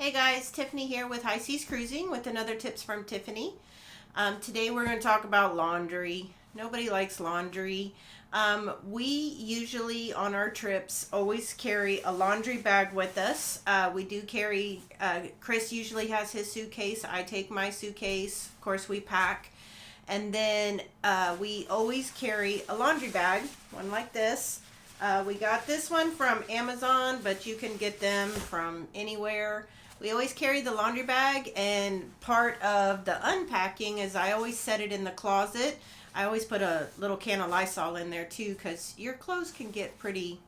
Hey guys, Tiffany here with High Seas Cruising with another Tips from Tiffany. Today we're going to talk about laundry. Nobody likes laundry. We usually on our trips always carry a laundry bag with us. We do carry, Chris usually has his suitcase. I take my suitcase. Of course we pack. And then we always carry a laundry bag, one like this. We got this one from Amazon, but you can get them from anywhere. We always carry the laundry bag, and part of the unpacking is I always set it in the closet. I always put a little can of Lysol in there too, because your clothes can get pretty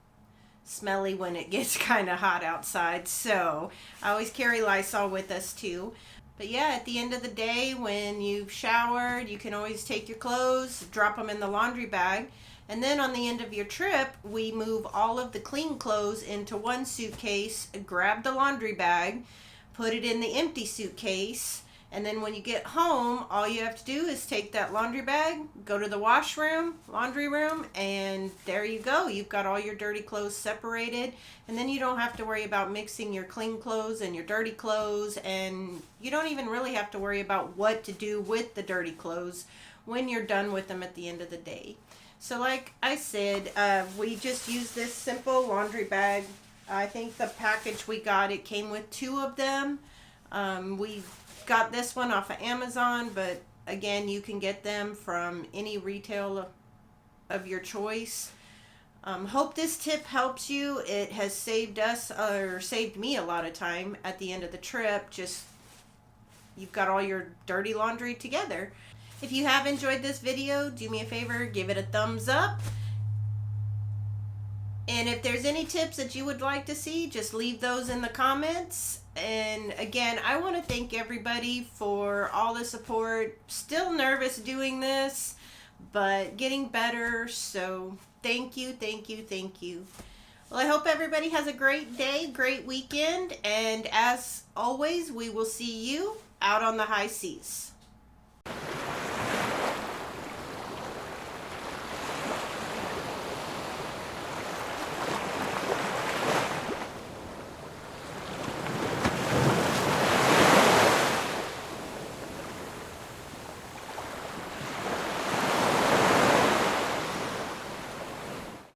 smelly when it gets kind of hot outside. So I always carry Lysol with us too. But yeah, at the end of the day, when you've showered, you can always take your clothes, drop them in the laundry bag. And then on the end of your trip, we move all of the clean clothes into one suitcase, grab the laundry bag, put it in the empty suitcase, and then when you get home, all you have to do is take that laundry bag, go to the washroom, laundry room, and there you go. You've got all your dirty clothes separated, and then you don't have to worry about mixing your clean clothes and your dirty clothes, and you don't even really have to worry about what to do with the dirty clothes when you're done with them at the end of the day. So like I said, we just use this simple laundry bag. I think the package we got, it came with 2 of them. We got this one off of Amazon, but again, you can get them from any retail of your choice. Hope this tip helps you. It has saved us, or saved me a lot of time at the end of the trip. Just, you've got all your dirty laundry together. If you have enjoyed this video, do me a favor, give it a thumbs up. And if there's any tips that you would like to see, just leave those in the comments. And again, I want to thank everybody for all the support. Still nervous doing this, but getting better. So thank you, thank you, thank you. Well, I hope everybody has a great day, great weekend. And as always, we will see you out on the high seas.